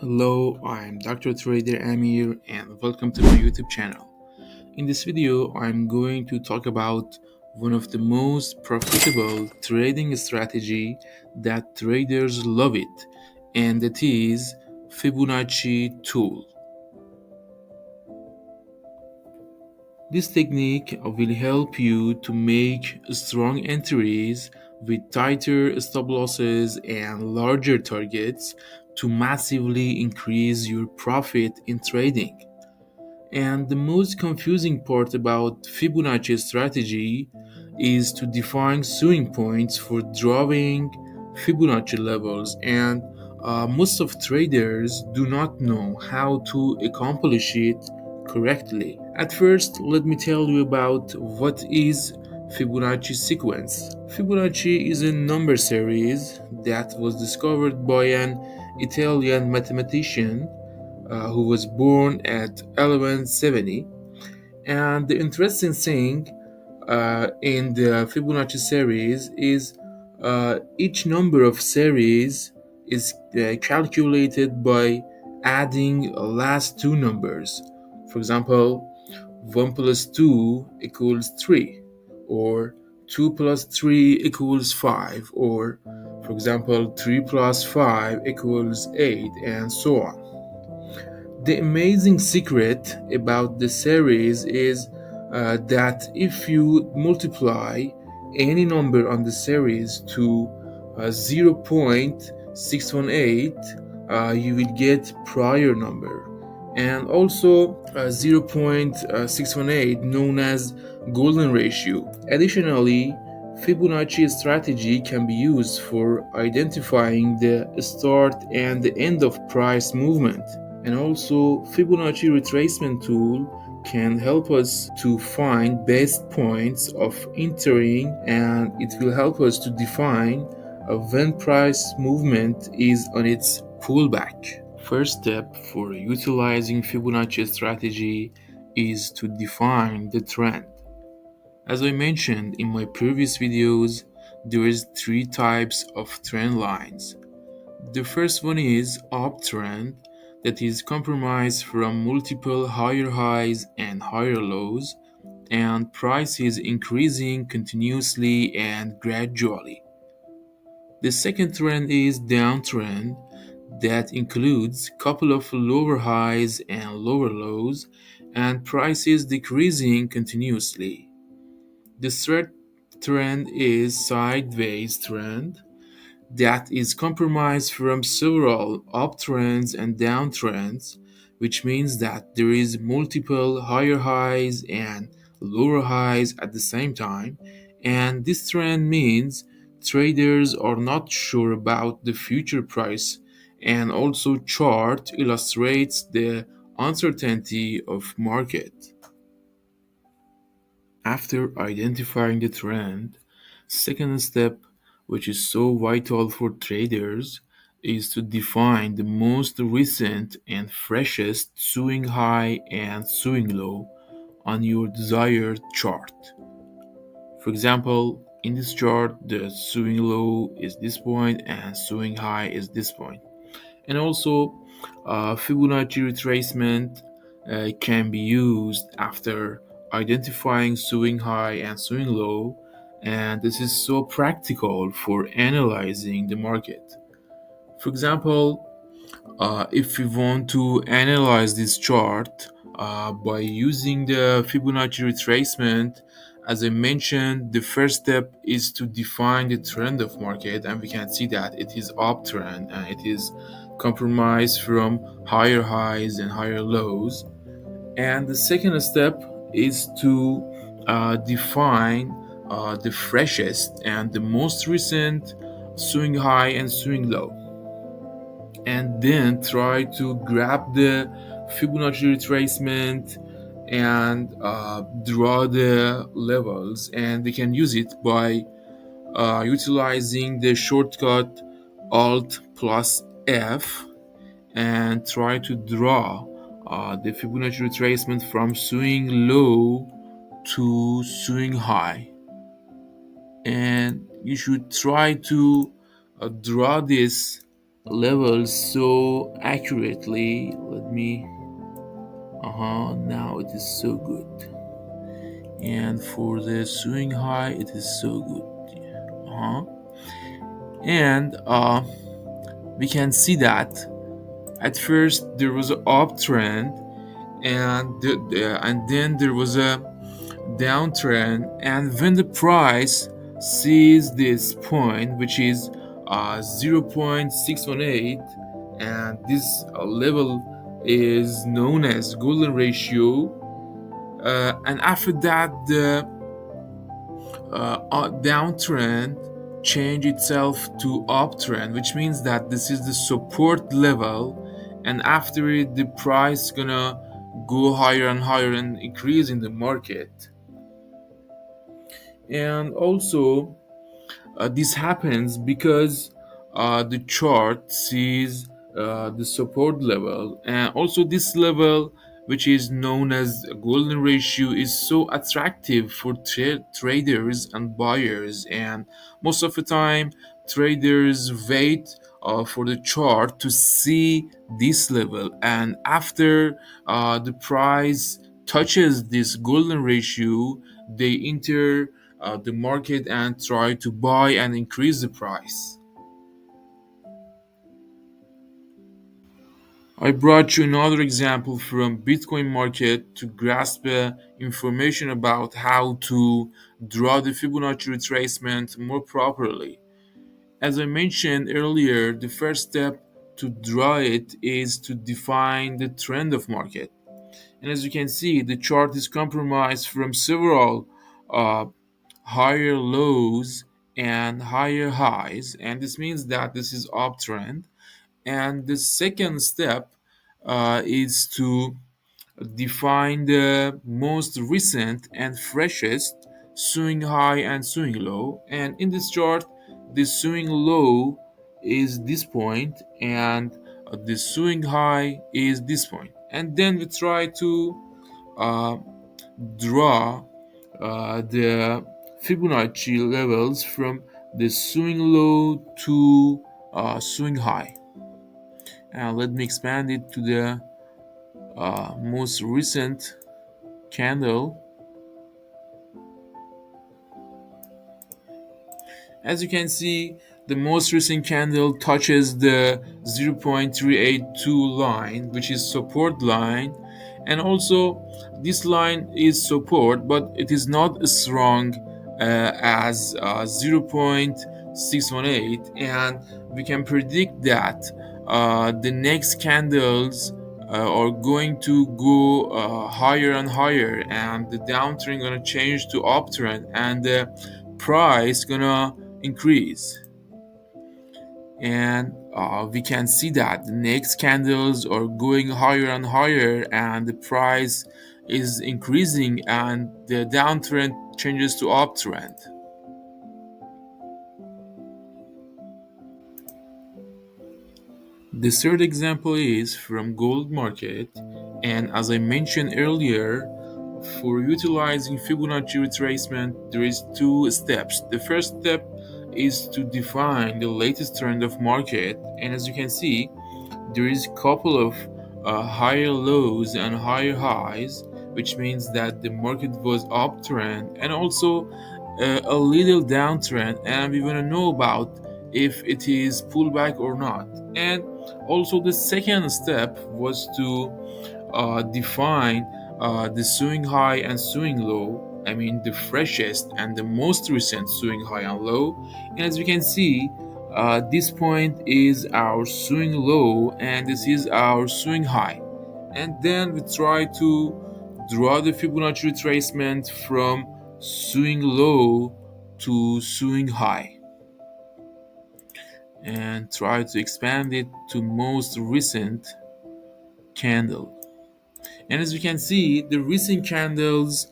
Hello, I'm Dr. Trader Amir and welcome to my YouTube channel. In this video, I'm going to talk about one of the most profitable trading strategy that traders love it, and that is Fibonacci tool. This technique will help you to make strong entries with tighter stop losses and larger targets to massively increase your profit in trading. And the most confusing part about Fibonacci strategy is to define swing points for drawing Fibonacci levels, and most of traders do not know how to accomplish it correctly. At first, let me tell you about what is Fibonacci sequence. Fibonacci is a number series that was discovered by an Italian mathematician who was born at 1170. And the interesting thing in the Fibonacci series is each number of series is calculated by adding last two numbers. For example, 1 plus 2 equals 3, or 2 plus 3 equals 5, or for example, 3 plus 5 equals 8, and so on. The amazing secret about the series is that if you multiply any number on the series to 0.618, you will get prior number, and also 0.618 known as golden ratio. Additionally, Fibonacci strategy can be used for identifying the start and the end of price movement. And also, Fibonacci Retracement tool can help us to find best points of entering, and it will help us to define when price movement is on its pullback. First step for utilizing Fibonacci strategy is to define the trend. As I mentioned in my previous videos, there is three types of trend lines. The first one is uptrend, that is comprised from multiple higher highs and higher lows, and prices increasing continuously and gradually. The second trend is downtrend, that includes couple of lower highs and lower lows, and prices decreasing continuously. The third trend is sideways trend, that is comprised from several uptrends and downtrends, which means that there is multiple higher highs and lower highs at the same time. And this trend means traders are not sure about the future price, and also chart illustrates the uncertainty of market. After identifying the trend, second step, which is so vital for traders, is to define the most recent and freshest swing high and swing low on your desired chart. For example, in this chart, the swing low is this point and swing high is this point. And also, Fibonacci retracement can be used after identifying swing high and swing low, and this is so practical for analyzing the market. For example, if we want to analyze this chart by using the Fibonacci retracement, as I mentioned, the first step is to define the trend of market, and we can see that it is uptrend and it is comprised from higher highs and higher lows. And the second step is to define the freshest and the most recent swing high and swing low, and then try to grab the Fibonacci retracement and draw the levels, and they can use it by utilizing the shortcut Alt plus F, and try to draw the Fibonacci retracement from swing low to swing high. And you should try to draw this levels so accurately. Let me, now it is so good. And for the swing high, it is so good. And we can see that at first there was an uptrend, and then there was a downtrend, and when the price sees this point, which is 0.618, and this level is known as golden ratio, and after that the downtrend change itself to uptrend, which means that this is the support level, and after it the price gonna go higher and higher and increase in the market. And also this happens because the chart sees the support level, and also this level, which is known as a golden ratio, is so attractive for traders and buyers. And most of the time, traders wait for the chart to see this level, and after the price touches this golden ratio, they enter the market and try to buy and increase the price. I brought you another example from Bitcoin market to grasp information about how to draw the Fibonacci retracement more properly. As I mentioned earlier, the first step to draw it is to define the trend of market. And as you can see, the chart is compromised from several uh, higher lows and higher highs, and this means that this is uptrend. And the second step is to define the most recent and freshest swing high and swing low. And in this chart, the swing low is this point, and the swing high is this point. And then we try to uh, draw the Fibonacci levels from the swing low to swing high. And let me expand it to the most recent candle. As you can see, the most recent candle touches the 0.382 line, which is support line, and also this line is support, but it is not as strong as 0.618, and we can predict that the next candles are going to go higher and higher, and the downtrend gonna change to uptrend, and the price gonna increase. And we can see that the next candles are going higher and higher, and the price is increasing, and the downtrend changes to uptrend. The third example is from gold market, and as I mentioned earlier, for utilizing Fibonacci retracement, there is two steps. The first step is to define the latest trend of market, and as you can see, there is a couple of higher lows and higher highs, which means that the market was uptrend, and also a little downtrend, and we want to know about if it is pullback or not. And also the second step was to define the swing high and swing low. I mean, the freshest and the most recent swing high and low. And as you can see, this point is our swing low, and this is our swing high. And then we try to draw the Fibonacci retracement from swing low to swing high, and try to expand it to most recent candle. And as you can see, the recent candles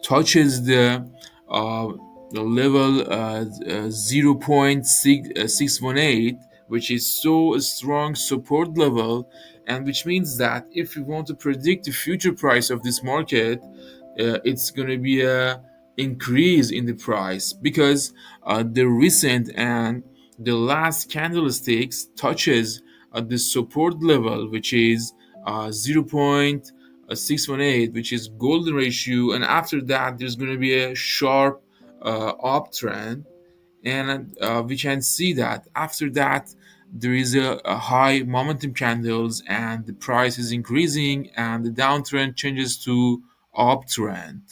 touches uh, the level 0.618, which is so a strong support level, and which means that if we want to predict the future price of this market, it's going to be a increase in the price, because the recent and the last candlesticks touches the support level, which is 0.618, which is golden ratio, and after that there's going to be a sharp uptrend, and we can see that after that there is a high momentum candles and the price is increasing and the downtrend changes to uptrend.